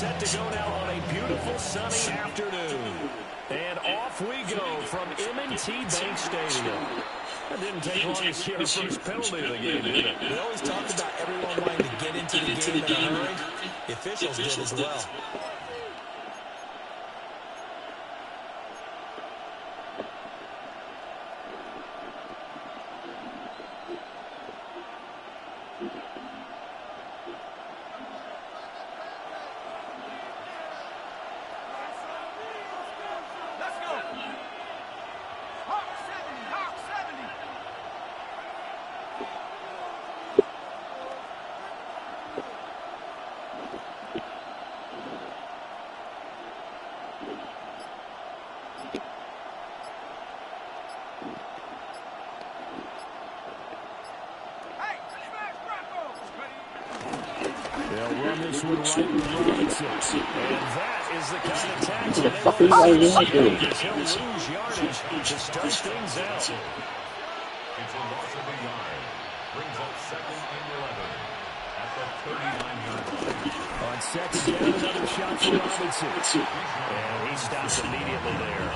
set to go now on a beautiful sunny afternoon. And off we go from M&T Bank Stadium. It didn't take long to see our first penalty of the game, did it? We always talk about everyone wanting to get into the game in a hurry. The officials did as well. They'll run this one right in Robinson. And that is the kind of tackle the fuck are you guys doing? He'll lose yardage to start things out. It's a loss of a yard. Brings up 2nd and 11 at the 39-yard line. On second down, another shot for Robinson. And he stops immediately there.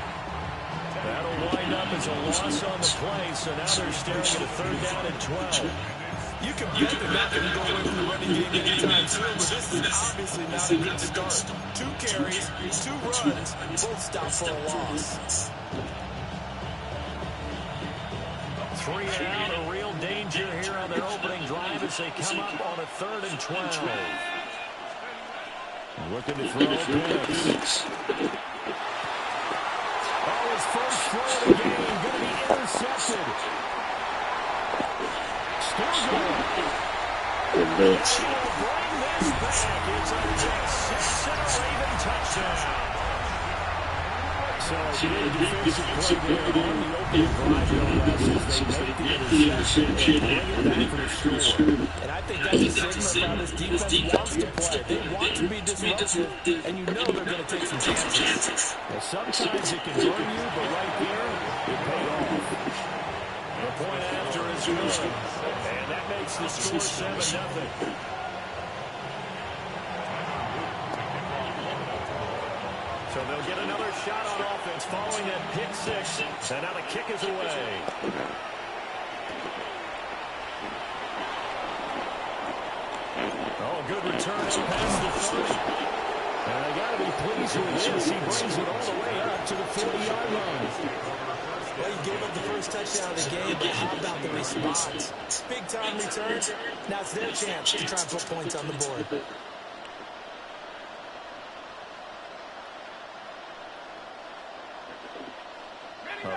That'll wind up as a loss on the play, so now they're staring at a 3rd down and 12. You can bet they're not going to go away from the running game anytime soon, but this is obviously not a good start. 2 carries, 2 runs, both stop for a loss. 3 out, a real danger here on their opening drive as they come up on a 3rd and 12. Looking to throw Peez. Oh, his first throw of the game, going to be intercepted. Still going. Good bitch. Bring this back. It's a pick 6 and a Raven touchdown. So good defensive play there on the opening drive, no less, as they make the interception and bring it back for the score. And I think that's a signal of how this defense wants to play. They want to be disruptive, and you know they're going to take some chances. Well, sometimes it can burn you, but right there, it paid off. The point after is good. And that makes the score 7-0. So they'll get another shot on offense following that pick 6. And now the kick is away. Oh, good return past the 30. And they got to be pleased with this. He brings it all the way up to the 40-yard line. Well, you gave up the first touchdown of the game, but how about the response? Big-time returns. Now it's their chance to try and put points on the board.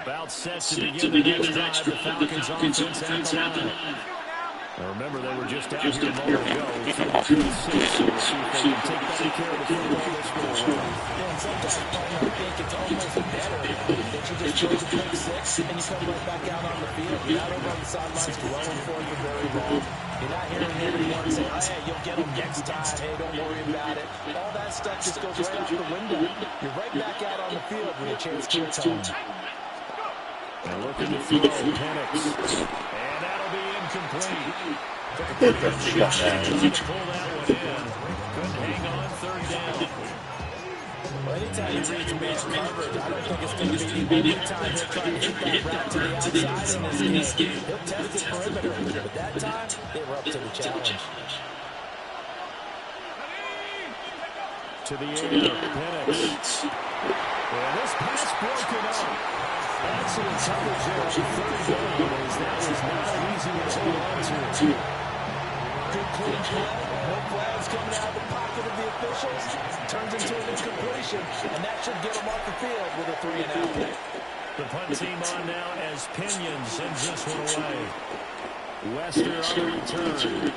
About set to begin the next drive. The Falcons offense at the line. Now remember, they were just out here a moment ago. It's 2-6. So we'll see if they can take better care of the football this go around. And sometimes I think it's almost better that you just throw the pick 6 and you come right back out on the field. You're not over on the sidelines dwelling for it for very long. You're not hearing everyone say, hey, you'll get them next time. Hey, don't worry about it. All that stuff just goes right out the window. You're right back out on the field with a chance to return. And looking to throw Penix. And that'll be incomplete. Took a pretty good shot to pull that one in. Couldn't hang on 3rd down. Well, anytime you reach man coverage, I don't think it's going to be the only time he'll try to hit that route to the outside in this game. He'll test the perimeter, but that time, they were up to the challenge. To the air, Penix. And this pass broken up. Excellent coverage there on 3rd down, as that was not an easy one to hold on to. Good clean play. No flags coming out of the pocket of the officials. Turns into an incompletion, and that should get them off the field with a 3-and-out pick. The punt team on now as Pinion sends this one away. Wester on the return.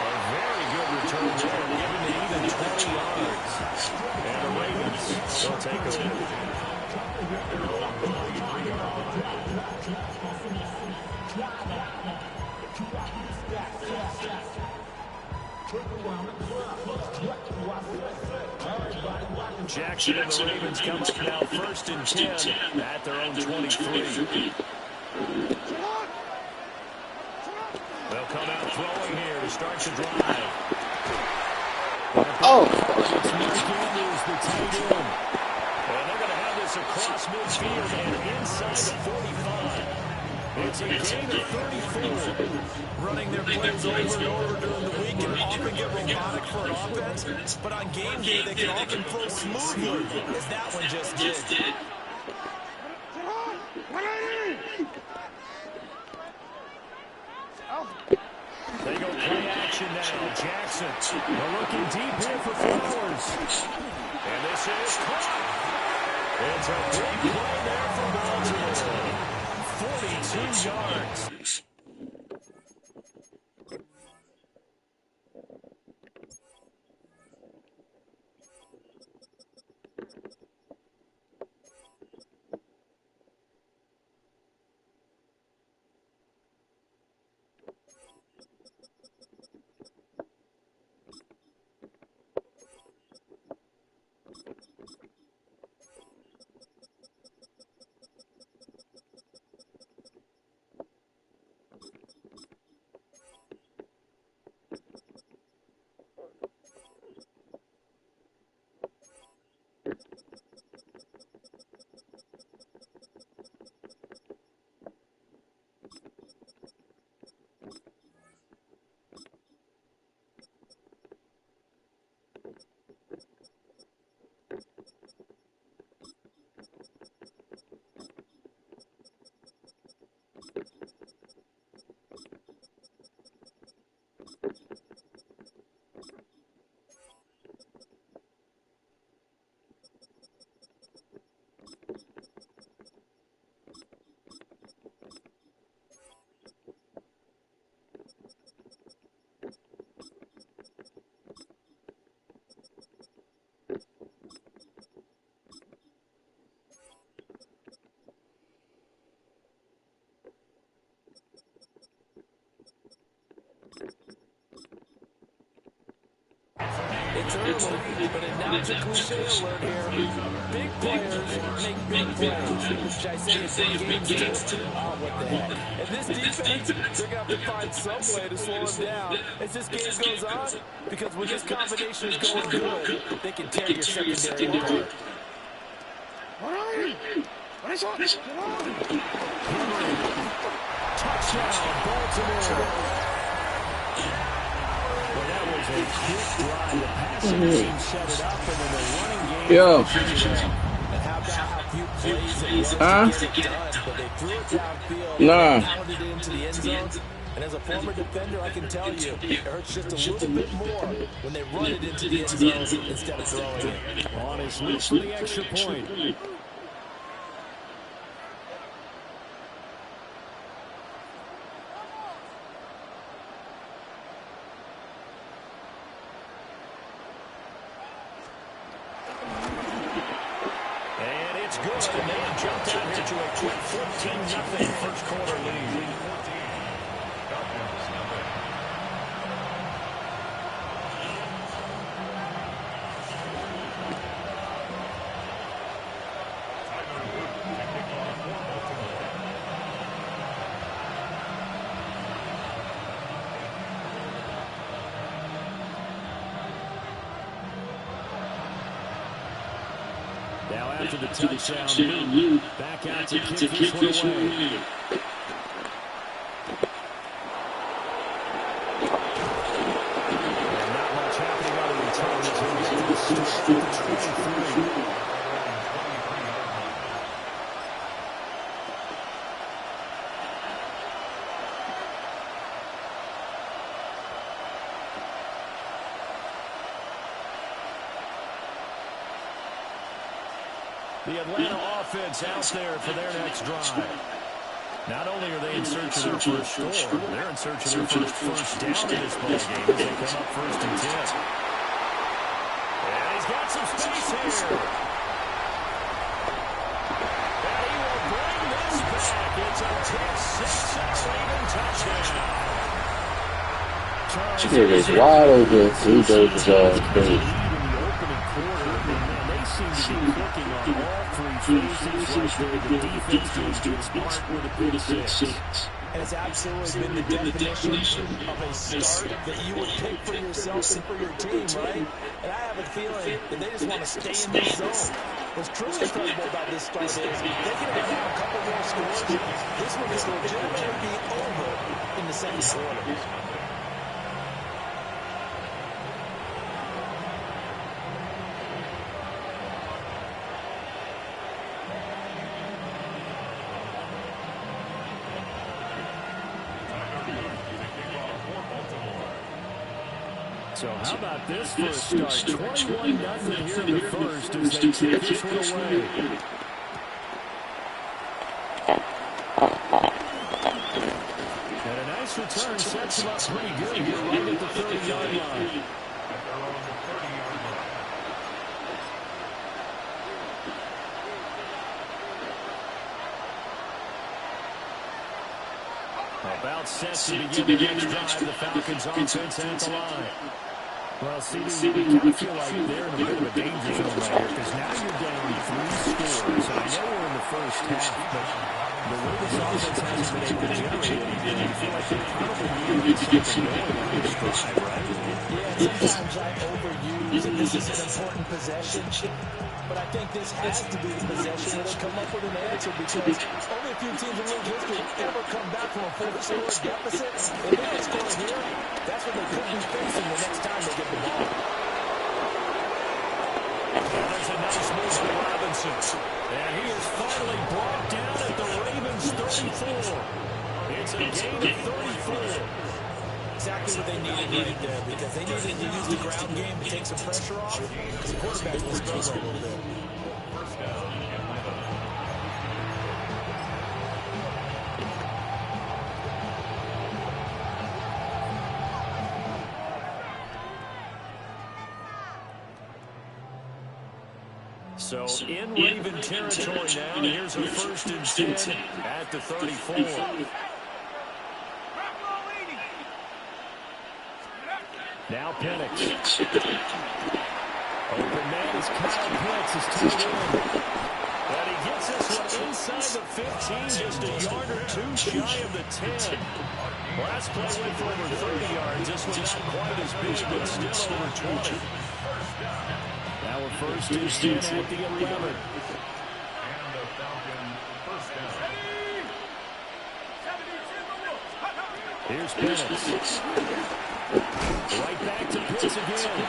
A very good return there, giving it even 20 yards. And the Ravens will take over. Jackson and the Ravens come up now 1st and 10 at their own 23. They'll come out throwing here to start the drive. Oh. It's Mike Andrews, the tight end. And they're going to have this across midfield and inside the 45. It's a gain of 34. Running their plays over and over during the week can often get robotic for an offense, but on game day they can often flow smoothly, as that one just did. They go play action now. Jackson. They're looking deep here for Flowers. And this is caught. It's a big play there for Baltimore. 42 yards. It's early, but now it's a cliche alert here. Big players make big plays. Should I say it's big games too? Oh, what the heck. And this defense, they're going to have to find some way to slow him down as this game goes on, because when this combination is going good, they can tear your secondary apart. Touchdown, Baltimore. Well, that was a quick drive. The passing team set it up, and then the running game. Yo. And how about how few plays it was to get it done, but they threw it downfield, pounded it into the end zone. And as a former defender, I can tell you, it hurts just a little bit more when they run it into the end zone instead of throwing it. On his lips for the extra point. And it's good. And they have jumped out here to a quick 14-0 first quarter lead. Now after the touchdown, back out to kick this one away. And not much happening on the return as we get to the start of the 23. The Atlanta offense out there for their next drive. Not only are they in search of their first score, they're in search of their first down in this ballgame as they come up 1st and 10. And he's got some space here. And he will bring this back. It's a pick six and a Raven touchdown. She is wide open. He does his ass crazy. Clicking on all three phases right there. The defense doing its part with a pick six. And it's absolutely been the definition of a start that you would pick for yourself and for your team, right? And I have a feeling that they just want to stay in this zone. What's truly incredible about this start is they can have down a couple more scores. This one could legitimately be over in the second quarter. So how about this for a start? 21-0 here in the first as they take this one away. And a nice return sets them up pretty good here right at the 30-yard line. About set to begin the next drive. The Falcons offense at the line. Well, CD, we kind of feel like they're in a bit of a danger zone right here because now you're down 3 scores. And I know we're in the first half, but the way this offense hasn't been able to generate anything, you feel like they probably need to get something going on this drive, right? Yeah, sometimes I overuse, and this is an important possession, but I think this has to be the possession where they come up with an answer because only a few teams in league history ever come back from a 4-score deficit. If they don't score here, that's what they could be facing the next time they get the ball. Well, there's a nice move for Robinson. And he is finally brought down at the Ravens 34. It's a gain of 34. Exactly what they needed right there because they needed to use the ground game to take some pressure off because the quarterback was struggling a little bit. First down, Atlanta. So in Raven territory now, here's a 1st and 10 at the 34. Now Penix. Open man is Kyle Pitts is tied in. But he gets this one inside the 15, just a yard or 2 shy of the 10. Last play went for over 30 yards. This one not quite as big, but still over 20. Now a 1st and 10 at the 11. And the Falcon first down. Here's Penix. Right back to Pitts again.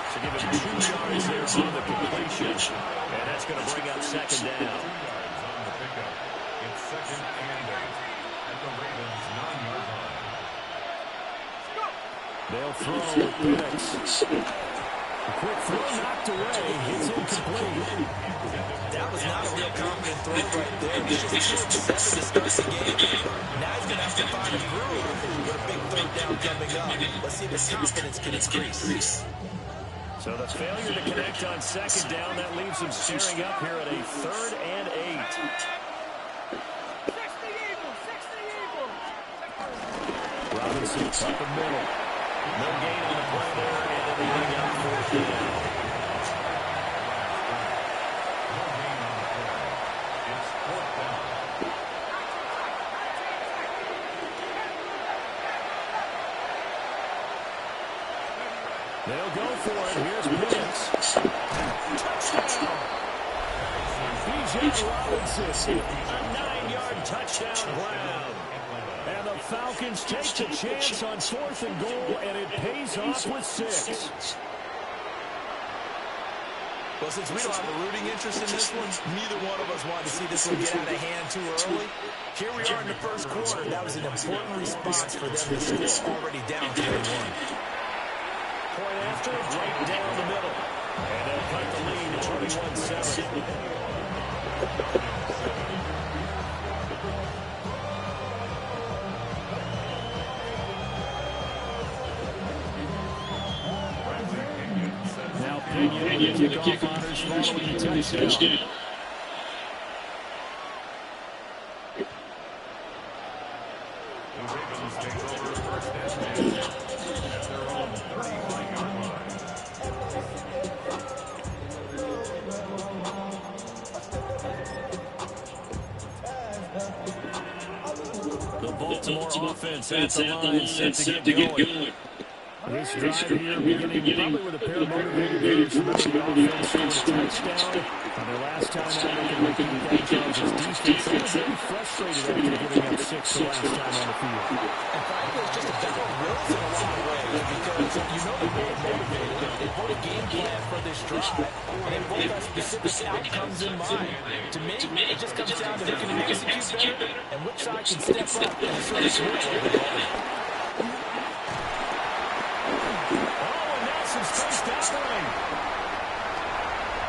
So give him 2 yards there on the completion. And that's going to bring up 2nd down. 2 yards on the pickup. It's 2nd and 8 at the Ravens' 9-yard line. They'll throw with Penix. A quick throw knocked away. It's incomplete. That was not a real confident throw right there. He just threw it 7 to start the game. Now he's going to have to find a groove with a big 3rd down coming up. Let's see if his confidence can increase. So the failure to connect on 2nd down, that leaves him staring up here at a 3rd and 8. Robinson up the middle. No gain on the play there, and then they bring out 4th down. They'll go for it. Here's Peez. Touchdown. B.J. Robinson, a 9-yard touchdown ground. And the Falcons take the chance on 4th and goal, and it pays off with 6. Well, since we don't have a rooting interest in this one, neither one of us wanted to see this one get out of hand too early. Here we are in the 1st quarter. That was an important response for them to score already down 3-1. Point after, right down the middle. And they'll cut the lead to 21-7. Now Pinion, the kickoff honors following the touchdown. The Baltimore offense at the line, set to get going. This drive here beginning probably with a pair of motivated guys. Remember the offense scored a touchdown. On their last time out, they can repeat that. Charles' defense, they were very frustrated after giving up 6 the last time on the field. And frankly, it's just a battle of wills in a lot of ways because you know they're very motivated. They put a game plan for this drive, and they both have specific outcomes in mind. To me, it just comes down to who can execute better and which side can step up and assert its will over the other.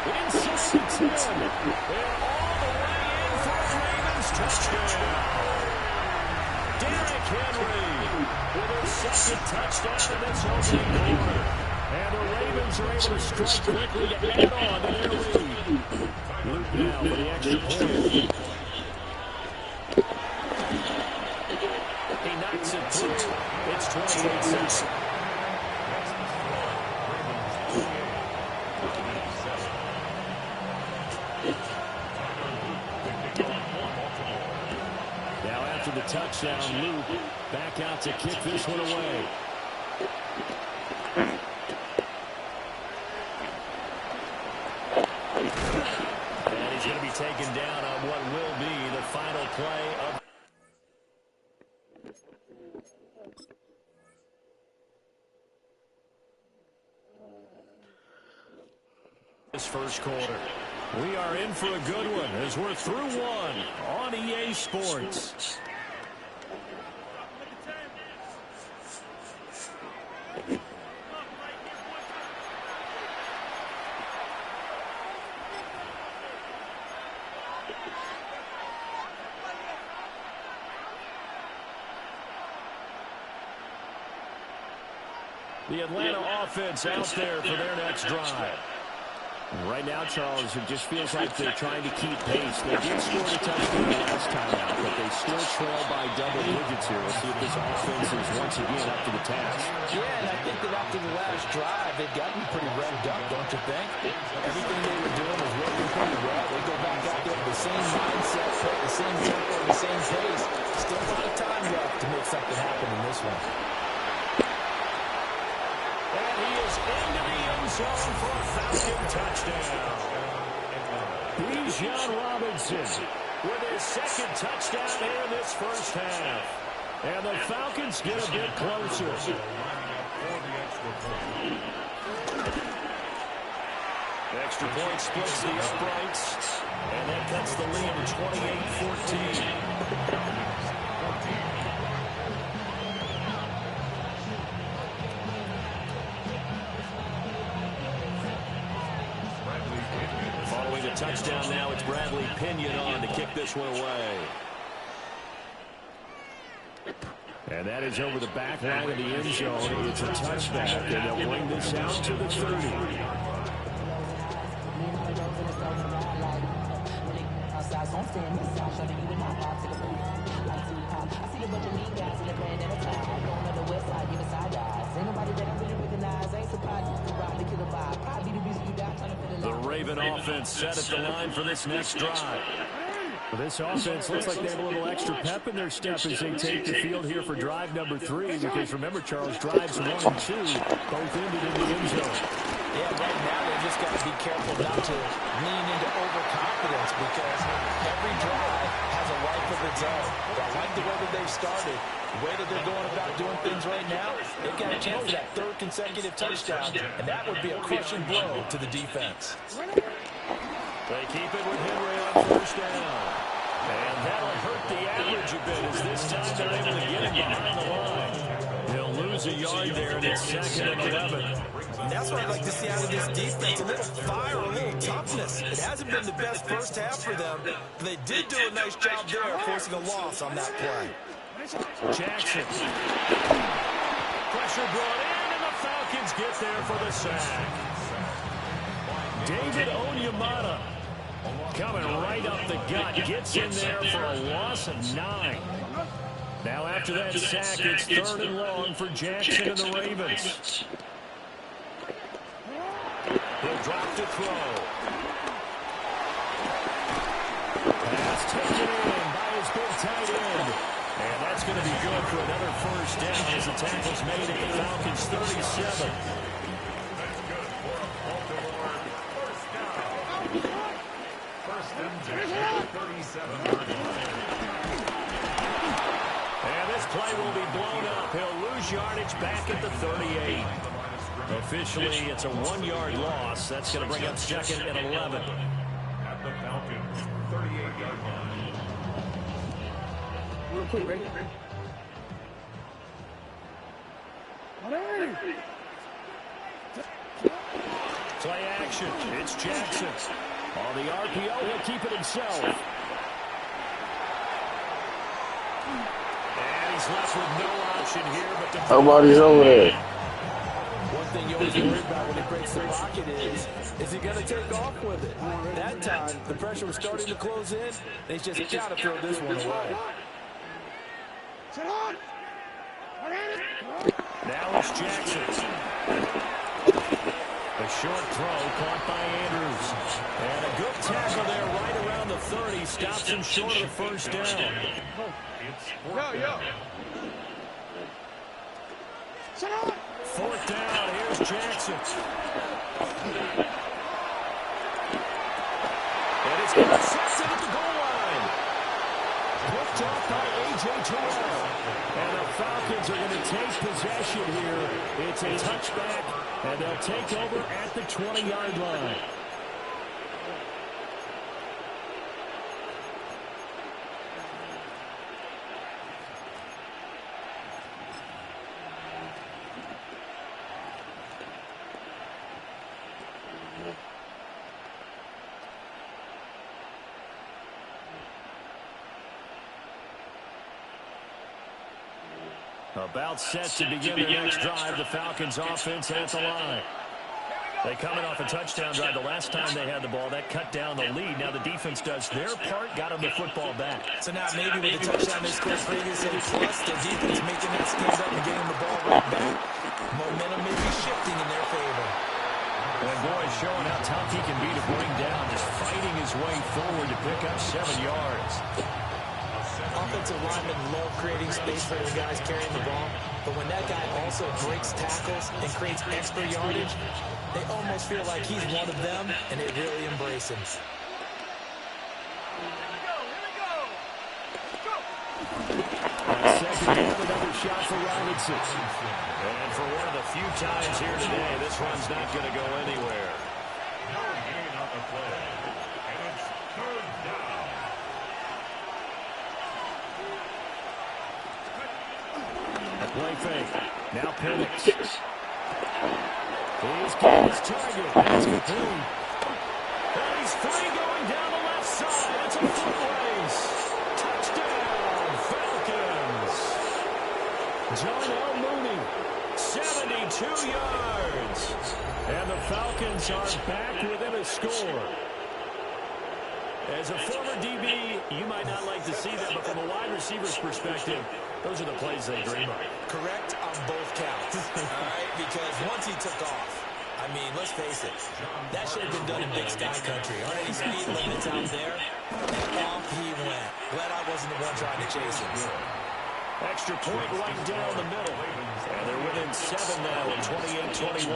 Inside the 10. They're all the way in for a Ravens touchdown. Derrick Henry with his second touchdown in this opening quarter. And the Ravens are able to strike quickly to add on to their lead. Luke now for the extra point. He knocks it through. It's 28 seconds. The touchdown, Luke back out to kick this one away. And he's going to be taken down on what will be the final play of this first quarter. We are in for a good one as we're through one on EA Sports. The Atlanta offense out there for their next drive. Right now, Charles, it just feels like they're trying to keep pace. They did score a touchdown last time out, but they still trail by double digits here. We'll see if this offense is once again up to the task. Yeah, and I think that after the last drive, they've gotten pretty revved up, don't you think? Everything they were doing was working pretty well. They go back out there with the same mindset, the same tempo, the same pace. Still a lot of time left to make something happen in this one. And he is into the end zone for a Falcon touchdown. Peez Robinson with his second touchdown here in this first half. And the Falcons get a bit closer. Extra point splits the uprights. And that cuts the lead to 28-14. Following the touchdown now, it's Bradley Pinion on to kick this one away. And that is over the back line of the end zone. It's a touchback, and they'll bring this out to the 30. The Raven offense set at the line for this next drive. Well, this offense looks like they have a little extra pep in their step as they take the field here for drive number 3. Because remember, Charles, drives 1 and 2 both ended in the end zone. Yeah, right now they just got to be careful not to lean into overconfidence because every drive has a life of its own. I like the way that they've started. The way that they're going about doing things right now, they've got a chance for that 3rd consecutive touchdown, and that would be a crushing blow to the defense. They keep it with Henry on first down. And that'll hurt the average a bit as this time they're able to get him behind the line. They'll lose a yard there, and it's 2nd and 11. And that's what I'd like to see out of this defense, a little fire, a little toughness. It hasn't been the best first half for them, but they did do a nice job there, forcing a loss on that play. Jackson. Pressure brought in, and the Falcons get there for the sack. David Onyemata coming right up the gut, gets in there for a loss of 9. Now after that sack, it's 3rd and long for Jackson and the Ravens. He'll drop to throw. Pass taken in by his big tight end. And that's That's going to be good for another first down as the tackle's made at the Falcons' 37. That's good for a Baltimore first down. First and 10 at the 37-yard line. And this play will be blown up. He'll lose yardage back at the 38. Officially, it's a 1-yard loss. That's going to bring up second and 11. At the Falcons' 38-yard line. Real quick, ready? Play action. It's Jackson. On the RPO, he'll keep it himself. And he's left with no option here but to... Nobody's over there. One thing you always worry about when he breaks the pocket is he going to take off with it? That time, the pressure was starting to close in, and he's just got to throw this one away. Now it's Jackson. A short throw caught by Andrews. And a good tackle there right around the 30. Stops him short of the first down. Fourth down. Here's Jackson. And it's intercepted at the goal line. Picked off by A.J. Terrell. And the Falcons are going to take possession here. It's a touchback, and they'll take over at the 20-yard line. About set to begin the next drive. The Falcons offense at the line. They coming off a touchdown drive. The last time they had the ball, that cut down the lead. Now the defense does their part, got them the football back. So now maybe with the touchdown they scored previously, plus the defense making that stand up and getting the ball right back, momentum may be shifting in their favor. And boy, showing how tough he can be to bring down, just fighting his way forward to pick up 7 yards. Offensive linemen love creating space for the guys carrying the ball, but when that guy also breaks tackles and creates extra yardage, they almost feel like he's one of them, and they really embrace him. Second down, another shot for Robinson. And for one of the few times here today, this run's not going to go anywhere. No gain on the play. And it's third down. Play fake. Now Penix. He's got his target. That's complete. And he's free going down the left side. It's a foot race. Touchdown, Falcons. John L. Mooney, 72 yards. And the Falcons are back within a score. As a former DB, you might not like to see that, but from a wide receiver's perspective, those are the plays they dream of. Correct on both counts, all right? Because once he took off, I mean, let's face it, that should have been done in Big Sky Country. Aren't any speed limits out there? And off he went. Glad I wasn't the one trying to chase him. Extra point right down the middle. And they're within 7 now at 28-21.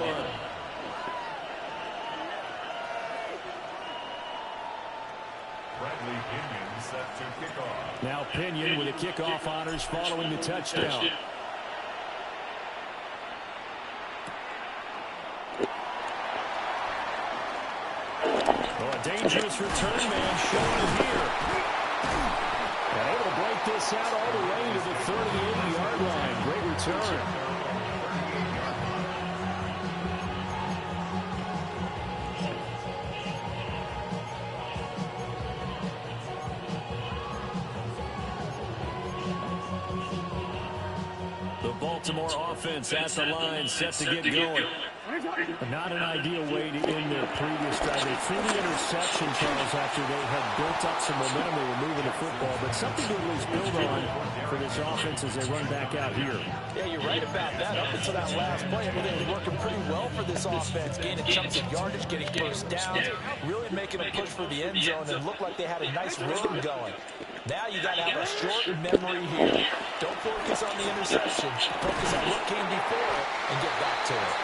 Set to kick off. Now Pinion with the kickoff honors following the touchdown. Oh, a dangerous return man showing here. And able to break this out all the way to the 38-yard line. Great return. Baltimore offense at the line, set to get going. Not an ideal way to end their previous drive. They threw the interception, Charles, after they had built up some momentum. They were moving the football, but something to at least build on for this offense as they run back out here. Yeah, you're right about that. Up until that last play, everything was working pretty well for this offense. Gaining chunks of yardage, getting first downs, really making a push for the end zone, and looked like they had a nice rhythm going. Now you got to have a short memory here. Don't focus on the interception. Focus on what came before it and get back to it.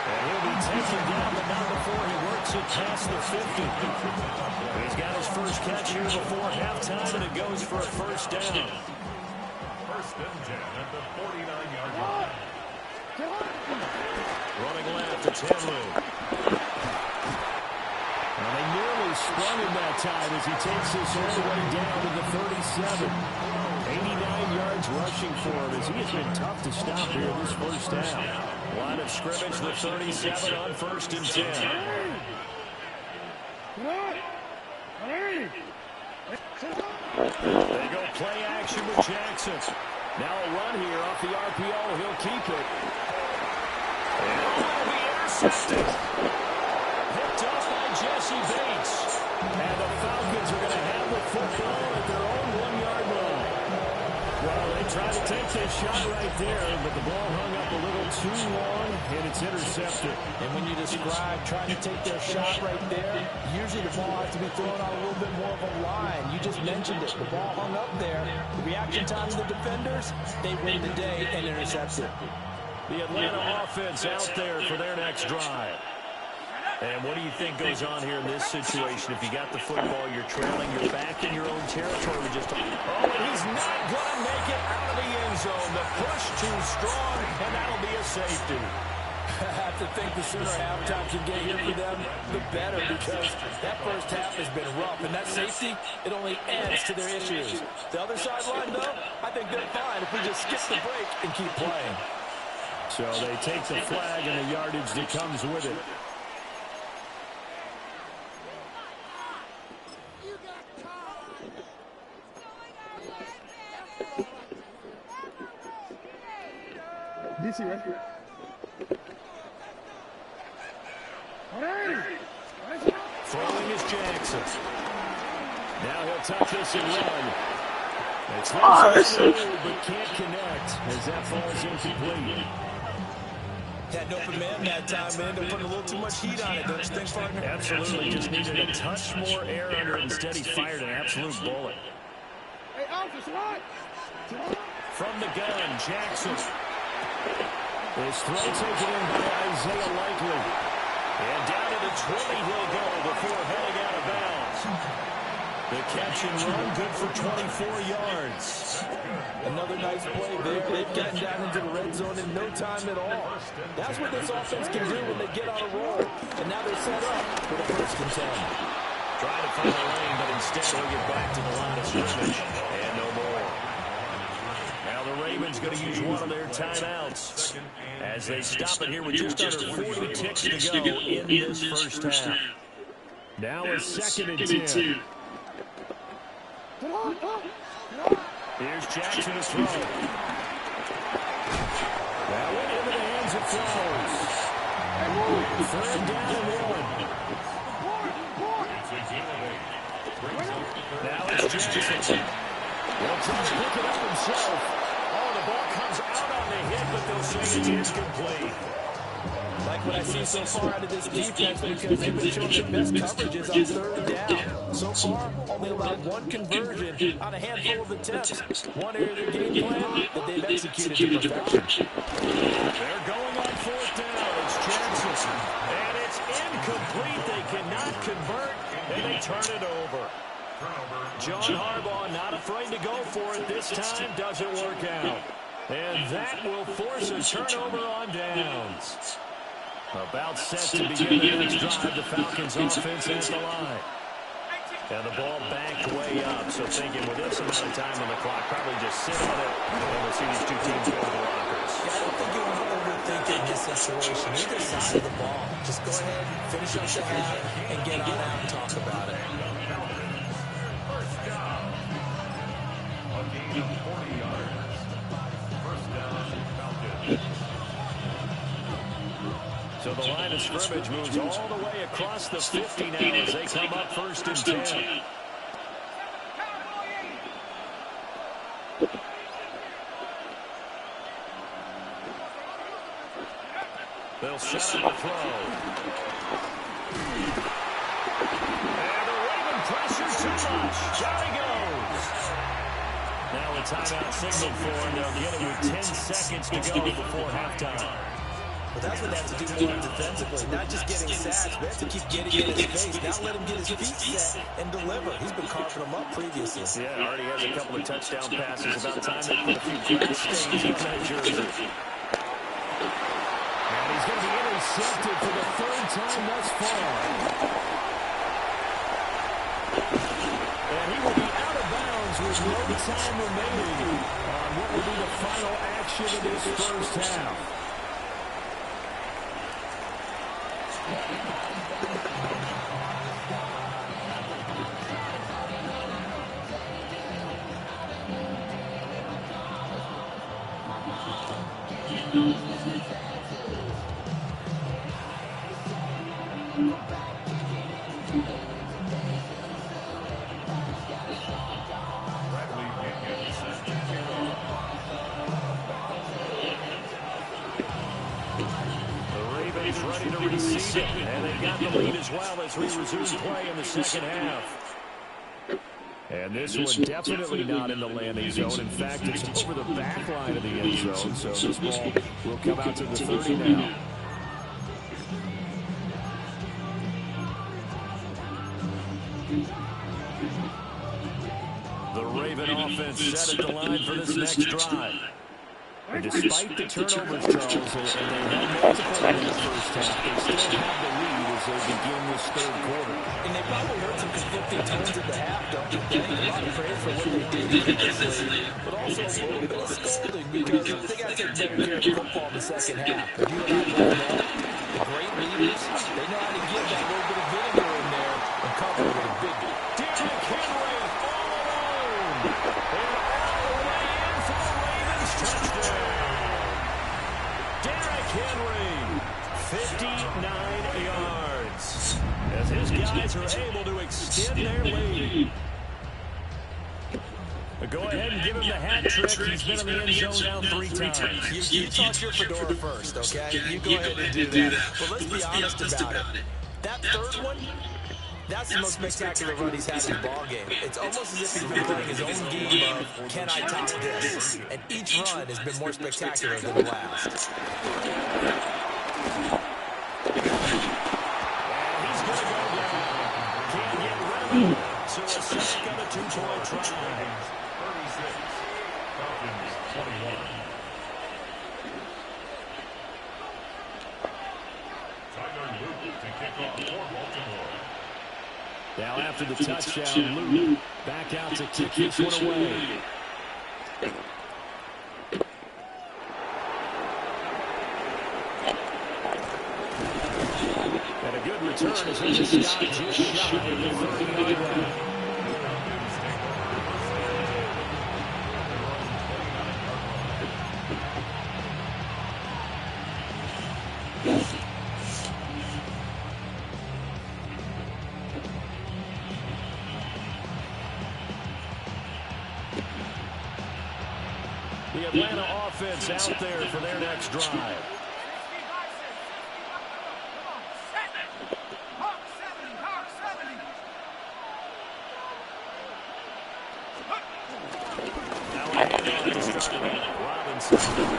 And he'll be taken down, but not before he works it past the 50. He's got his first catch here before halftime, and it goes for a first down. First and 10 at the 49-yard line. Running left to Tenley. Well, they nearly sprung him that time as he takes this all the way down to the 37. 89 yards rushing for him as he has been tough to stop here this first down. Line of scrimmage, the 37 on first and 10. They go play action with Jackson. Now a run here off the RPO. He'll keep it. And it'll be intercepted. Picked up by Jesse Bates. And the Falcons are going to have the football at their own 1-yard line. Well, they tried to take this shot right there, but the ball hung up a little too long, and it's intercepted. And when you describe trying to take their shot right there, usually the ball has to be thrown on a little bit more of a line. You just mentioned it. The ball hung up there. The reaction time of the defenders, they win the day and intercept it. The Atlanta offense out there for their next drive. And what do you think goes on here in this situation? If you got the football, you're trailing, you're back in your own territory. We just and he's not going to make it out of the end zone. The push too strong, and that'll be a safety. I have to think the sooner halftime can get here for them, the better, because that first half has been rough. And that safety, it only adds to their issues. The other sideline, though, I think they're fine if we just skip the break and keep playing. So they take the flag and the yardage that comes with it. DC right here. Throwing is Jackson. Now he'll touch this and run. It's but can't connect as that falls incomplete. Had no command that time, man. They're putting a little too much heat on it, don't you think, partner? Absolutely. Just needed a touch more air under it. Instead, he fired an absolute bullet. Hey, officer, what? From the gun, Jackson. His throw taken in by Isaiah Likely. And down to the 20 he'll go before heading out of bounds. The catch and run, good for 24 yards. Another nice play there. They've gotten down into the red zone in no time at all. That's what this offense can do when they get on a roll. And now they're set up for the first and 10. Trying to find a lane, but instead they'll get back to the line of scrimmage. And no more. Now the Ravens going to use one of their timeouts as they stop it here with just under 40 ticks to go in this first half. Now a second and 10. Here's Jackson to throw. Now into the hands of Flowers. Third down and 1. Now it's Jackson. He'll try to pick it up himself. Oh, the ball comes out on the hit, but they'll say it's incomplete. Like what I see so far out of this defense, because they've been showing their best coverages on third down. So far, only allowed one conversion on a handful of attempts. One area of their game plan that they've executed to perfection. They're going on fourth down. It's Jackson. And it's incomplete. They cannot convert, and they turn it over. John Harbaugh not afraid to go for it. This time doesn't work out. And that will force a turnover on downs. About set to begin the next drive. The Falcons offense at the line. And the ball backed way up. So thinking with this amount of time on the clock, probably just sit on it. And we'll see these two teams go to the lockers. Yeah, I don't think you want to overthink it in this situation. Either side of the ball. Just go ahead, finish up the half, and get on out and talk about it. First down. A gain of 40 yards. First down, Falcons. So the line of scrimmage moves all the way across the 50 now as they come up first and 10. They'll set up the throw. And the Raven pressure too much. Down he goes. Now Well, the timeout signaled for, and they'll get it with 10 seconds to go before halftime. But that's what they have to do more defensively, not just getting sacks, but they have to keep getting in his face, not let him get his feet set and deliver. He's been carving them up previously. Yeah, already has a couple of touchdown passes. About time they put a few crack stains on that jersey. And he's going to be intercepted for the third time thus far. And he will be out of bounds with no time remaining on what will be the final action of this first half. Ready to receive it, and they got the lead as well as we resume play in the second half. And this one definitely not in the landing zone. In fact, it's over the back line of the end zone, so this ball will come out to the 30 now. The Raven offense set at the line for this next drive. And despite the turnovers, Charles, and they had multiple in the first half, they still have the lead as they begin this third quarter. And they probably heard some conflicting tones at the half, don't you think? A lot of praise for what they did defensively, but also a little bit of scolding because they got to take better care of the football in the second half. But you and I both know, the great leaders, they know how to give that little bit of vinegar in there and cover it with a big one. Derrick Henry all alone. And all the way in for the Ravens touchdown. Derrick Henry, 59 yards. As his guys are able to extend their lead. Go ahead and give him the hat trick. He's been in the end zone now 3 times. You toss your fedora first, okay? You go ahead and do that. But let's be honest about it. That third one, that's the most spectacular run he's had in the ballgame. It's almost as if he's been playing his own game of, can I top this? And each run has been more spectacular than the last. He's going to go down. Can't get rid of him. So a sack on a 2-point try. 36. Falcons 21. Tyler Luke to kick off for Baltimore. Now after the touchdown, Luke back out to kick this one away. And a good return as he just stopped just shy of the 30-yard line. The Atlanta offense out there for their next drive. Now a handoff to start Robinson. And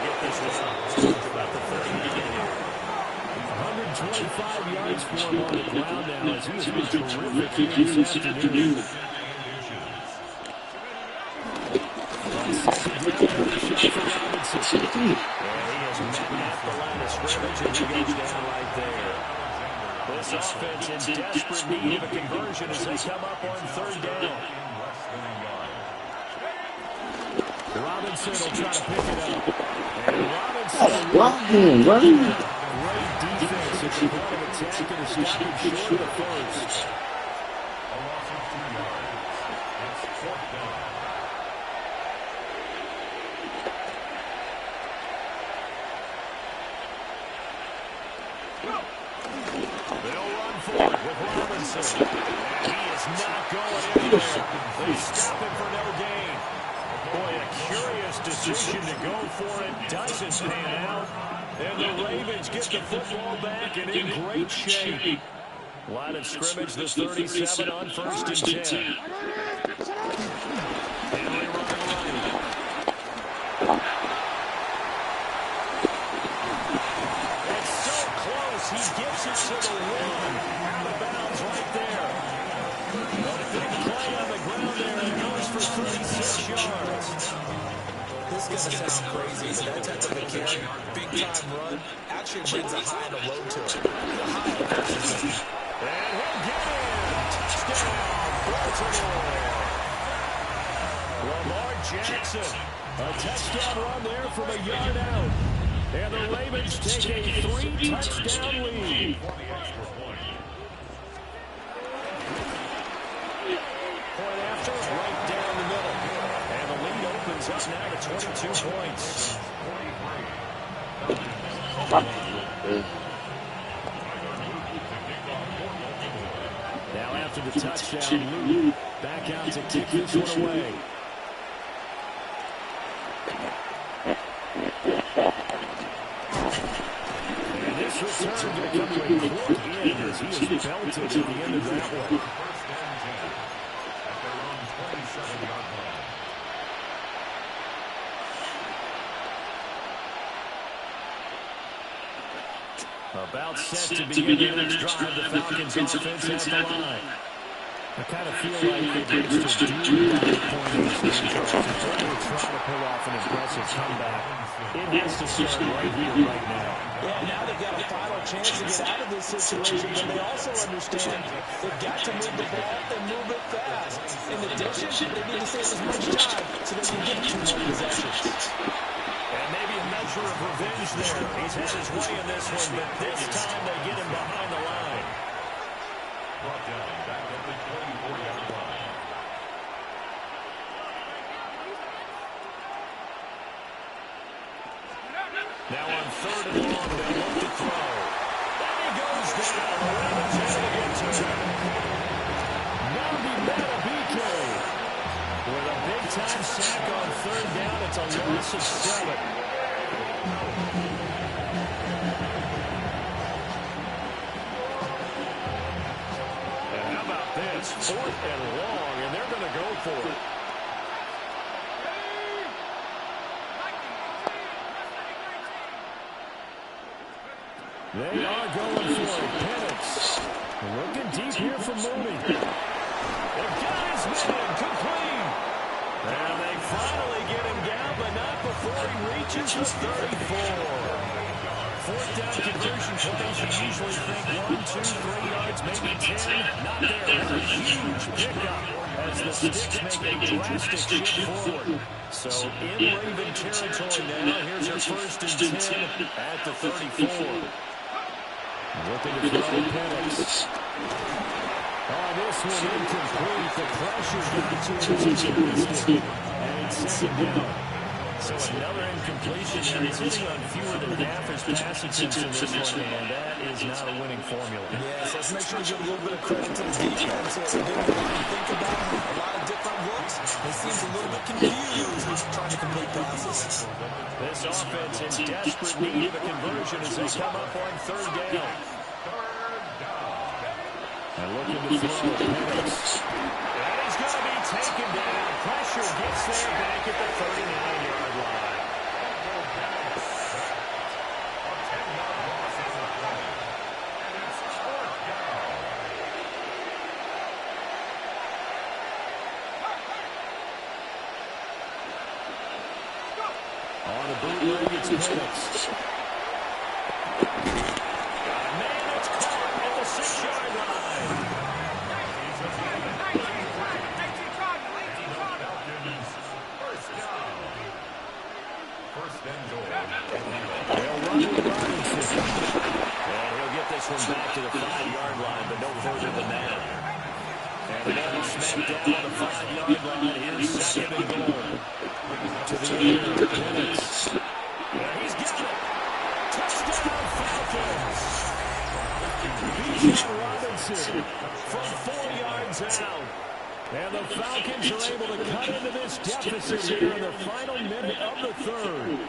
they'll get this one about the 30 here. 125 yards for him on the ground now as he's been terrific here this afternoon. And he has met the line of scrimmage, and he goes down right there. This offense in desperate need of a conversion as they come up on 3rd down. Robinson will try to pick it up. And Robinson, great defense as he brought an attack and is stopping short of the first. A loss of 2 yards. It's 4th down. They'll run for it with Robinson. And he is not going anywhere. They stop him for no gain. Boy, a curious decision to go for it. Doesn't pan out. And the Ravens get the football back and in great shape. Line of scrimmage, the 37 on 1st and 10. going to sound crazy, but that type of a carry, big-time run, actually brings a high and a low to it. The high, of course, is the... And he'll get in. Touchdown, Baltimore. Lamar Jackson. A touchdown run there from a yard out. And the Ravens take a 3-touchdown lead. Point after, right down the middle. And the lead opens up now to 22 points. Now after the touchdown, Luke back out to kick this one away. And this return going to come to a quick end as he is belted at the end of that one. About set to begin the next drive, the Falcons offense at the line. I kind of feel like they've reached a due point in this game, Charles. If they're going to try to pull off an impressive comeback, it has to start right here, right now. Yeah, now they've got a final chance to get out of this situation, but they also understand they've got to move the ball and move it fast. In addition, they need to save as much time so they can get 2 more possessions. And maybe a measure of revenge there. He's had his way in this one, but this time they get him behind the line. Brought down back at the 24-yard line. Now on 3rd and long, they look to throw. And he goes down. The Ravens able to get to him. With a big-time sack on 3rd down, it's a loss of 7. And how about this? 4th and long, and they're going to go for it. They are going for it. Penix looking deep here for Mooney. They've got his man complete. And they finally get him down, but not before he reaches the 34. 4th down conversion plays, you usually think 1, 2, 3 yards, maybe 10. Not there. That's a huge pickup as the Sticks make a drastic shift forward. So in Raven territory now, here's your 1st and 10 at the 34. Looking to throw Penix. Oh, this one incomplete. The pressure got to him. And it's 2nd down. So another incompletion. He's hitting on fewer than half his pass attempts in this one, and that is not a winning formula. Yes, let's make sure we give a little bit of credit to the defense. They're giving a lot to think about, a lot of different looks. He seems a little bit confused when trying to complete passes. This offense in desperate need of a conversion as they come up on 3rd down. And looking to throw Penix. And he's going to be taken down. Pressure gets there back at the 39-yard line. On a bootleg, it's Penix. Man, it's caught at the 6-yard line. They'll run with Robinson. And he'll get this one back to the 5-yard line, but no further than that. And the ball smacked down on the 5-yard line. Here's 2nd and goal. To the air, Penix. And he's got it. Touchdown, Falcons. Peez Robinson from 4 yards out. And the Falcons are able to cut into this deficit here in the final minute of the 3rd.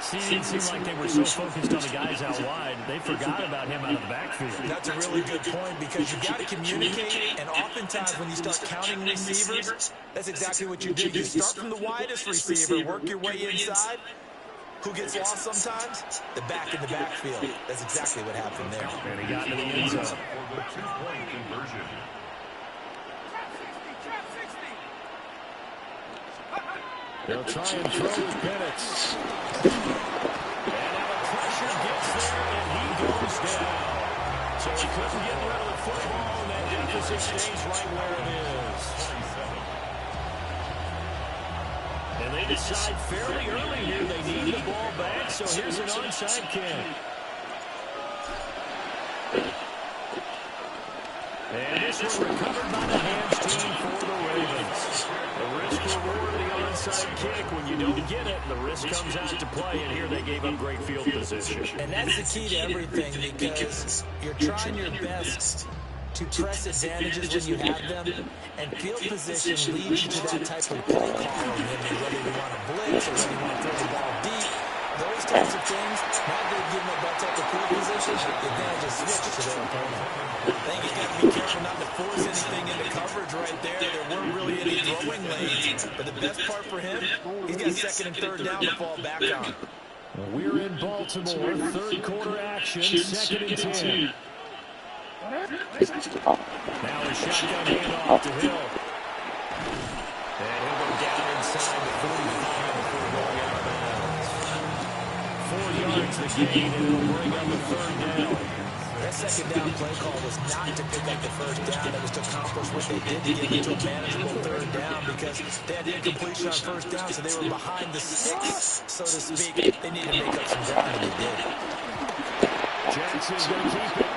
See, it seemed like they were so focused on the guys out wide, they forgot about him out of the backfield. That's a really good point because you've got to communicate, and oftentimes when you start counting receivers, that's exactly what you do. You start from the widest receiver, work your way inside. Who gets lost sometimes? The back in the backfield. That's exactly what happened there. And he got into the end zone. For the 2-point conversion. They'll try and throw with Penix. And now the pressure gets there, and he goes down. So he couldn't get rid of the football, and that deficit stays right where it is. And they decide fairly early here they need the ball back, so here's an onside kick. And this one recovered by the hands team for the Ravens. The risk-reward of the onside kick. When you don't get it, the risk comes out to play, and here they gave up great field position. And that's the key to everything, because you're trying your best to press advantages when you have them, and field position leads you to that type of play calling. Whether you want to blitz or whether you want to throw the ball deep, those types of things, now they're giving up that type of field position, the advantage is switched to their opponent. I think he's got to be careful not to force anything into coverage right there. There weren't really any throwing lanes, but the best part for him, he's got second and third down to fall back on. We're in Baltimore, third quarter action, second and 10. Now a shotgun handoff to Hill. And he'll go down inside the 45 before going out of bounds. 4 yards the gain, and it'll bring up a third down. That second down play call was not to pick up the first down. That was to accomplish what they did to get into a manageable third down, because they had incompletion on first down, so they were behind the sticks, so to speak. They needed to make up some ground, and they did. Jackson's going to keep it.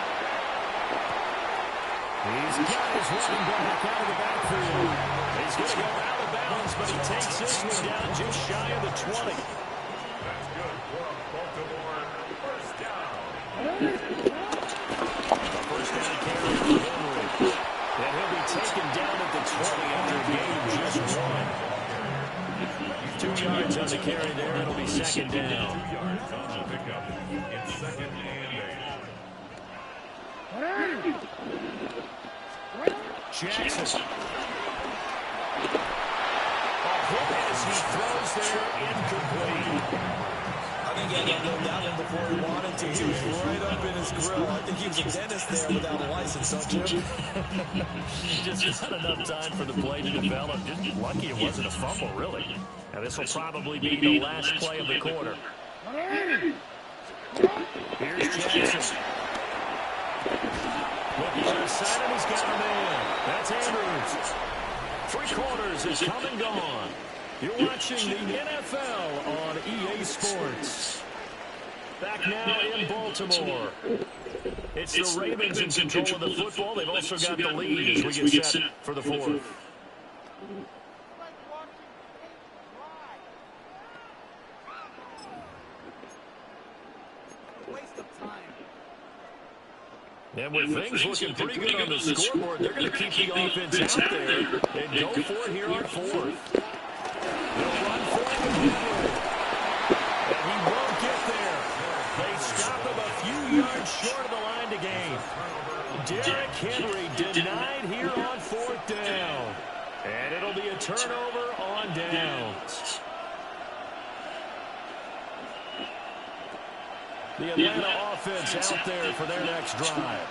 He's got his running back out of the backfield. He's going to go out of bounds, but he takes this one down just shy of the 20. That's good for Baltimore. First down. First down carry for Henry. And he'll be taken down at the 20 after a gain of just 1. 2 yards on the carry there. It'll be second down. 2 yards on the pickup. It's second and 8. Jackson. As he throws there, incomplete. I think he had to load that one before he wanted to. He was right up in his grill. I think he was a dentist there without a license, don't you? Just not enough time for the play to develop. Just lucky it wasn't a fumble, really. Now this will probably be the last play of the quarter. Here's Jackson. Looking to the side, and he's got a man. That's Andrews. 3 quarters is come and gone. You're watching the NFL on EA Sports. Back now in Baltimore. It's the Ravens in control of the football. They've also got the lead as we get set for the fourth. And with things looking pretty good on the scoreboard, they're going to keep the offense out there and go for it here on fourth. They'll run for it with Henry. And he won't get there. They stop him a few yards short of the line to gain. Derrick Henry denied here on fourth down. And it'll be a turnover on downs. The Atlanta offense out there for their next drive.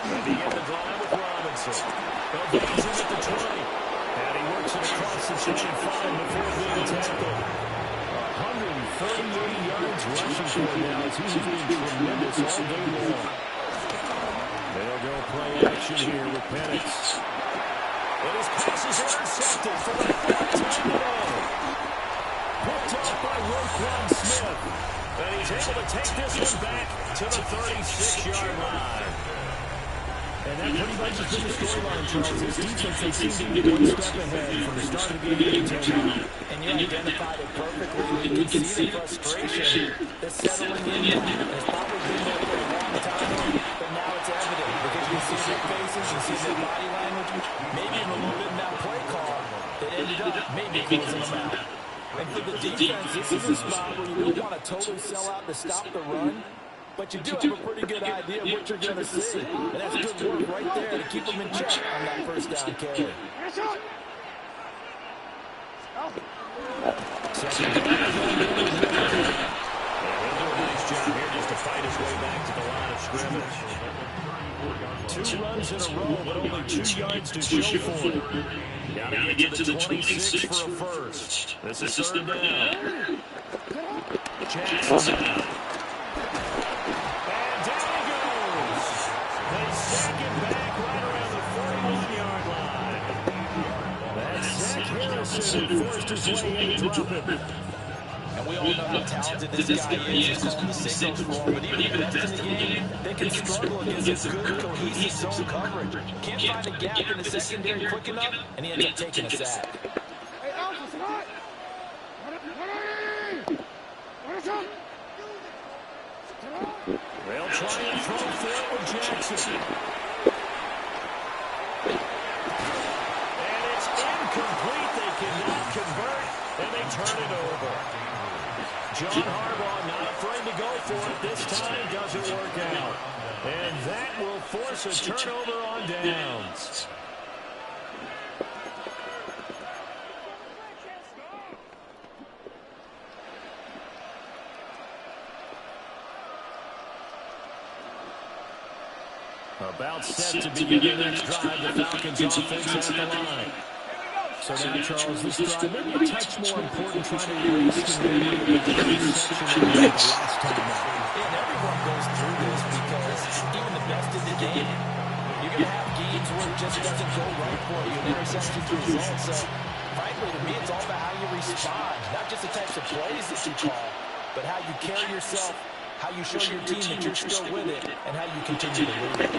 And begin the drive with Robinson. Evades him at the 20. And he works it across the 25 before being tackled. 138 yards rushing for him now as he's been tremendous all day long. They'll go play action here with Penix. And his pass is intercepted for the 4th time today. Picked off by Roquan Smith. And he's able to take this one back to the 36-yard line. And that pretty much has been the storyline, Charles. This defense, they seem to be one step ahead from the start of the game until now. And you identified it perfectly. You can see the frustration that's settling in. It's probably been there for a long time, but now it's evident because you see their faces, you see their body language, maybe even a little bit in that play call that ended up maybe closing them out. And for the defense, this is a spot where you don't want to totally sell out to stop the run, but you do have a pretty good idea of what you're going to see. And that's good work right there to keep them in check on that first down carry. Second down. He'll do a nice job here just to fight his way back to the line of scrimmage. 2 runs in a row, but only 2 yards to show for it. Gotta get to the 26 for a first. This is 3rd down. Jackson now. And down he goes. They sack him back right around the 41-yard line. That's Zach Harrison who forced his way in to drop him. And we all know how talented this guy is. He's calling the signals for him. But even the best in the game, they can struggle against a good, cohesive zone coverage. Can't find a gap in the secondary quick enough, and he ends up taking a sack. Hey, Alpha, what? They'll try and throw for it with Jackson. And it's incomplete. They cannot convert, and they turn it over. John Harbaugh not afraid to go for it. This time doesn't work out. And that will force a turnover on downs. About set to begin the next drive. The Falcons offense at the line. So now, Charles, this drive maybe a touch more important, trying to erase the memory of the section of the last time out. And everyone goes through this because even the best in the game, you're going to have games where it just doesn't go right for you. An interception's the result. So, frankly, to me, it's all about how you respond. Not just the types of plays that you call, but how you carry yourself, how you show your team that you're still with it, and how you continue to lead.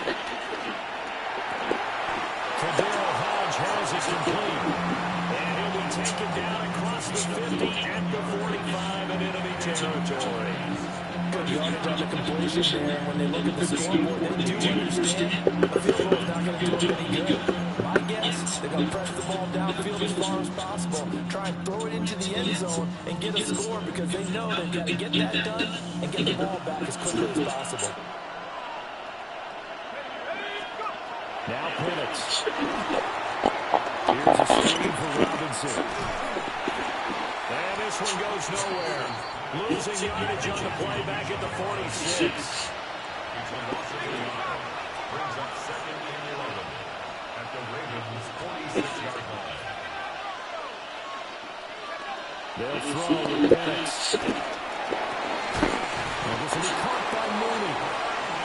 Federo Hodge has it complete. And he'll be taken down across the 50 at the 45 in enemy territory. Good yardage on the completion there. When they look at the scoreboard, they do understand a field goal is not going to do them any good. My guess, they're going to press the ball downfield as far as possible, try and throw it into the end zone and get a score because they know they've got to get that done and get the ball back as quickly as possible. Now Penix. Here's a screen for Robinson. And this one goes nowhere. Losing yardage on the play back at the 46. Brings up 2nd and 11 at the Ravens' 46-yard line. They'll throw with Penix. And this will be caught by Mooney.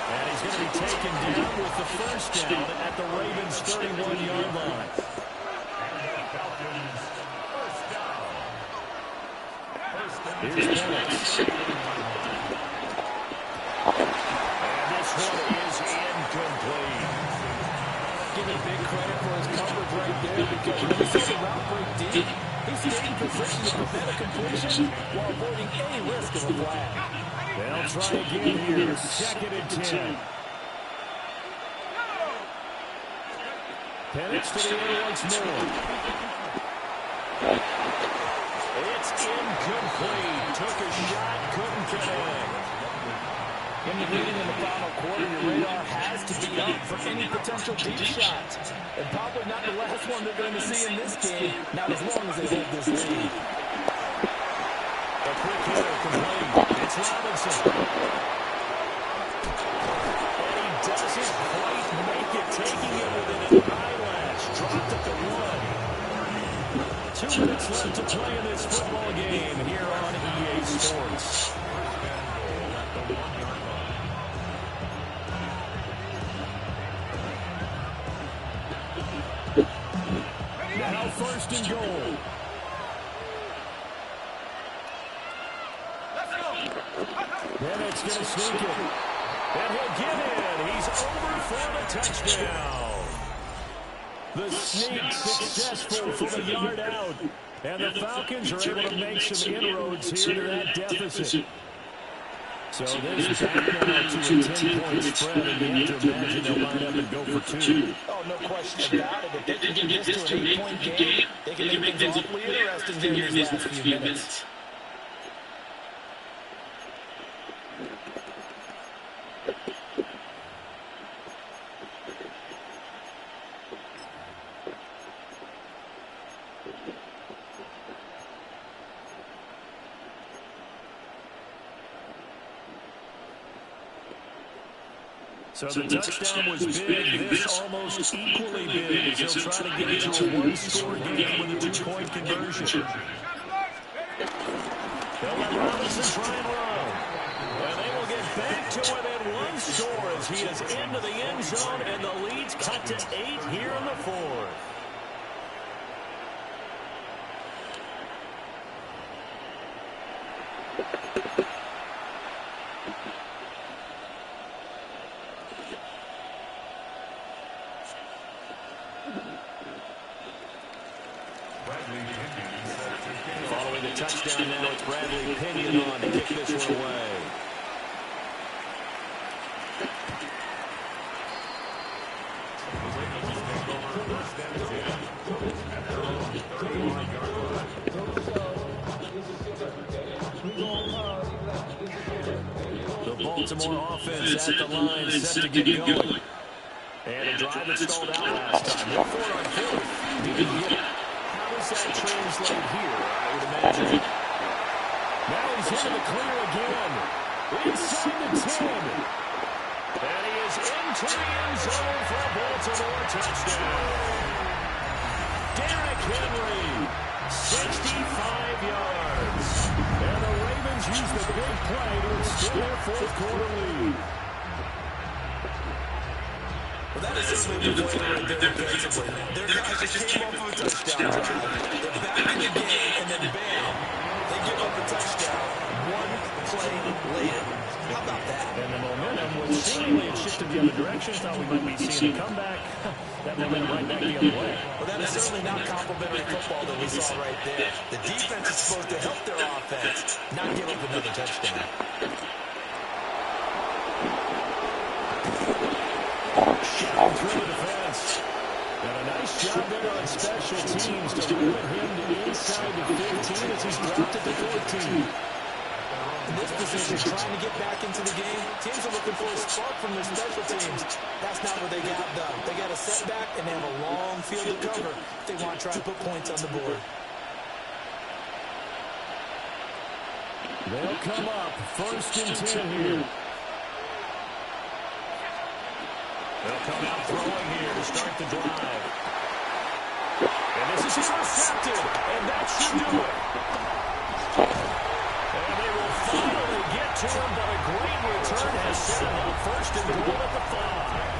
And he's going to be taken down with the first down at the Ravens' 31-yard line. Here's Penix. And this one is incomplete. Give him big credit for his coverage right there because when he saw the route break deep, he stayed in position to prevent a completion while avoiding any risk of a flag. They'll try again here. 2nd and 10. Penix to the air once more. It's incomplete. Took a shot, couldn't connect. When you're leading in the final quarter, your radar has to be up for any potential deep shots. And probably not the last one they're going to see in this game, not as long as they hold this lead. A quick hitter complete. It's Robinson. And he doesn't quite make it, taking it within an eyelash. Dropped at the 1. 2 minutes left to play in this football game here on EA Sports. Now 1st and goal. Penix going to sneak it. And he'll get in. He's over for the touchdown. The sneak successful from a yard out. And the Falcons are able to make some inroads here to that deficit. So this back now to a 10-point spread, and you have to imagine they'll line up and go for 2. Oh, no question about it. If they can get this to an 8-point game, they can make things awfully interesting here in these last few minutes. So the touchdown was big. This almost equally big as he'll try to get it to a one-score game with a two-point conversion. They'll let Robinson try and run. And they will get back to within one score as he is into the end zone, and the lead's cut to 8 here in the fourth. Following the touchdown now, it's Bradley Pinion on to kick this one away. The Baltimore offense at the line, set to get going. And a drive that stalled out last time. They're 4 on 4. How does that translate here, I would imagine? Now he's into the clear again. Inside the 10. And he is into the end zone for a Baltimore touchdown. Derrick Henry, 65 yards. And the Ravens use the big play to extend their fourth-quarter lead. Well, that is certainly the play right there defensively. Their guys just came off of a touchdown drive. They're back in the game, and then bam, they give up a touchdown one play later. How about that? And the momentum was seemingly it shifted the other direction. Thought we might be seeing a comeback. That momentum right back the other way. Well, that is certainly not complimentary football that we saw right there. The defense is supposed to help their offense, not give up another touchdown. Shot through the defense. And a nice job there on special teams to limit him to inside the 15 as he's dropped it to 14. In this position, trying to get back into the game, teams are looking for a spark from their special teams. That's not what they got done. They got a setback, and they have a long field to cover if they want to try to put points on the board. They'll come up 1st and 10 here. They'll come out throwing here to start the drive. And this is intercepted, and that should do it. And they will finally get to him, but a great return has set him up 1st and goal at the 5.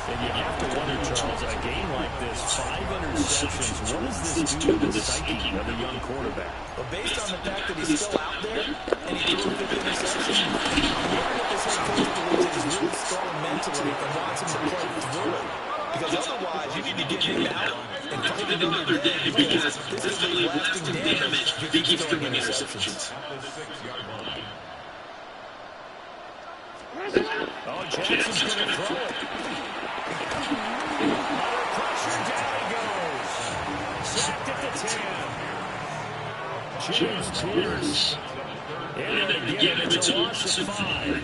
And you have to wonder, Charles, a game like this, 5 interceptions, what does this do to the psyche of a young quarterback? But based on the fact that he's still out there, and he threw a 5th interception, I'm wondering if this head coach believes that he's really strong mentally and wants him to play through it. Because otherwise, you need to get him out and fight another day, because this is really lasting damage if he keeps throwing interceptions. Oh, Jackson's going to throw it. Under pressure, down he goes. Sacked at the 10. James Pierce. And then again, it's a loss of 5.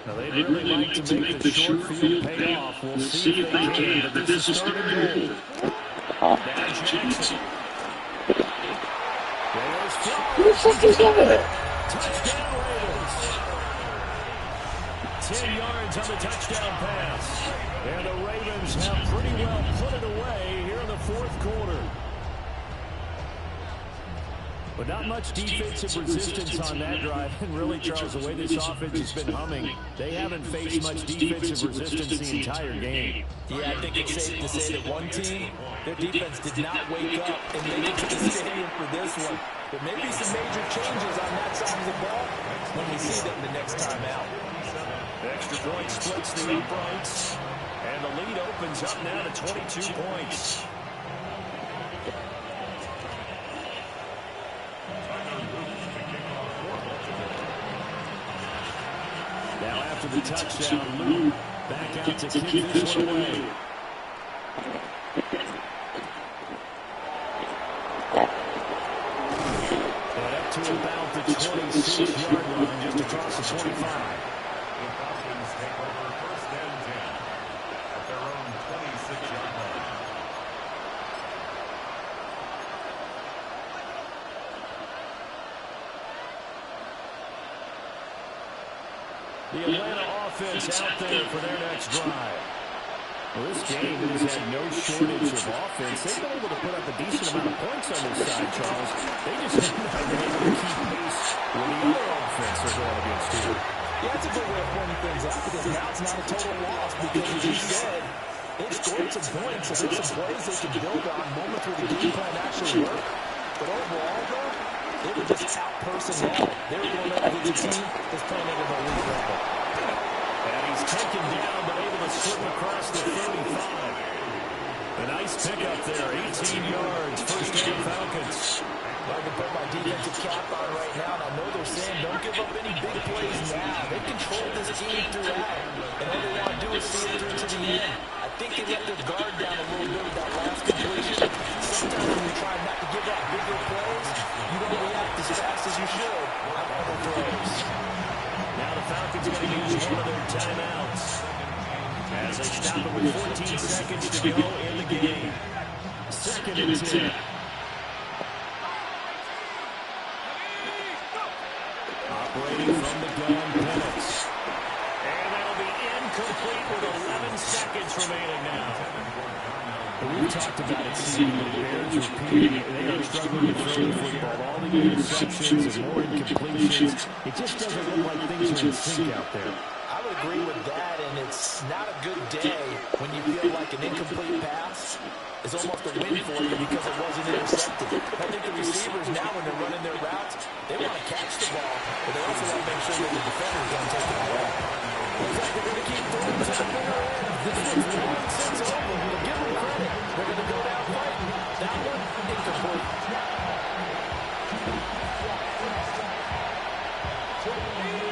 Now, they'd really like to make the short field pay off. We'll see if they can, but this is 3rd and goal. Now Jackson. Touchdown Ravens. 10 yards on the touchdown pass. And the Ravens have pretty well put it away here in the 4th quarter. But not much defensive resistance on that drive. And really, Charles, the way this offense has been humming, they haven't faced much defensive resistance the entire game. Yeah, I think it's safe to say that one team, their defense did not wake up and make it to the stadium for this one. There may be some major changes on that side of the ball when we see them the next time out. Extra point splits the uprights. And the lead opens up now to 22 points. Now after the touchdown, Lou back out to kick this one away. And up to about the 26-yard line, just across the 25. Take over 1st and 10 at their own 26-yard line. The Atlanta offense out there for their next drive. Well, this game has had no shortage of offense. They've been able to put up a decent amount of points on this side, Charles. They just have not been able to keep pace with the other offense they're going against here. Yeah, that's a good way of pointing things out because now it's not a total loss because, as you said, they've scored some points, so there's some plays they can build on, moments where the game plan actually worked. But overall, though, they were just out-personnel. They were going up against a team that's playing at an elite level. And he's taken down, but able to slip across the 35. A nice pickup there, 18 yards, first down Falcons. I can put my defensive cap on right now, and I know they're saying don't give up any big plays now. They controlled this game throughout, and all they want to do is see it through to the end. I think they let their guard down a little bit with that last completion. Sometimes when you try not to give up bigger plays, you don't react as fast as you should on other throws. Now the Falcons going to use one of their timeouts as they stop it with 14 seconds to go in the game. Second and 10. Operating from the gun, Penix. And that'll be incomplete with 11 seconds remaining now. We've talked about it, Steve, the Bears repeating. They are struggling to throw the football. All the interceptions and more incompletions. It just doesn't look like things are in sync out there. I would agree with that, and it's not a good day when you feel like an incomplete pass is almost a win for you because it wasn't intercepted. I think the receivers now, when they're running their routes, they want to catch the ball, but they also want to make sure that the defenders don't take it away. Looks like they're going to keep throwing to the bitter end. This one's 1-6 over. We'll give them credit. They're going to go down fighting. That one, incomplete.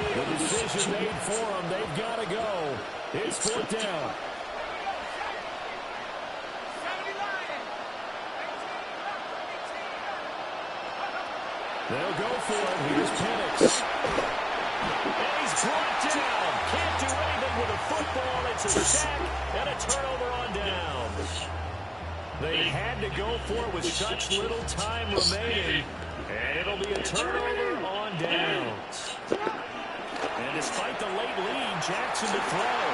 The decision made for them. They've got to go. It's fourth down. They'll go for it. Here's Penix. And he's brought down. Can't do anything with a football. It's a sack and a turnover on downs. They had to go for it with such little time remaining. And it'll be a turnover on downs. And despite the late lead, Jackson to throw.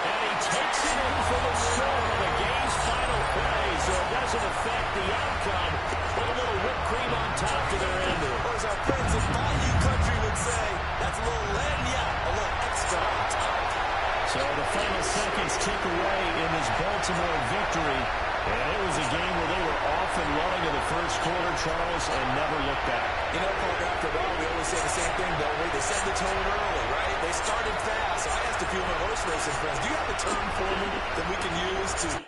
And he takes it in for the score of the game's final play, so it doesn't affect the outcome. Put a little whipped cream on top to their ending. Or as our friends in Bayou Country would say, that's a little lenya, a little extra on top. So the final seconds tick away in this Baltimore victory. And it was a game where they were off and running in the first quarter, Charles, and never looked back. You know, Parker, after a while, we always say the same thing, don't we? They set the tone early, right? They started fast. So I asked a few of my horse racing friends, do you have a term for me that we can use to...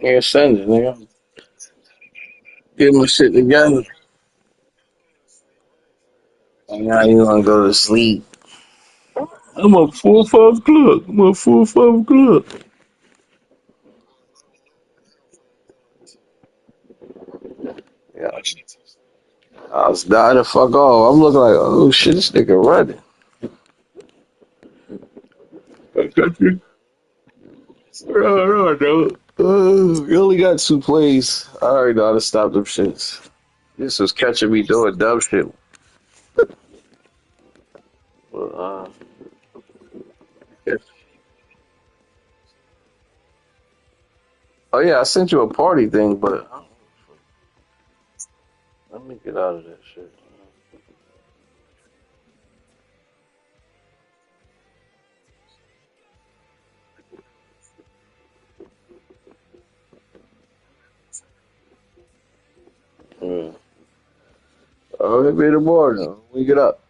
Can't send it, nigga. Get my shit together. And now you wanna go to sleep. I'm up 4 or 5 o'clock. I'm up 4 or 5 o'clock. Yeah, I was dying to fuck off. I'm looking like, oh shit, this nigga running. I got you. No. You only got 2 plays. I already know how to stop them shits. This was catching me doing dumb shit. But, yeah. Oh yeah, I sent you a party thing, but let me get out of that shit. Yeah. Oh, maybe in the morning. We get up.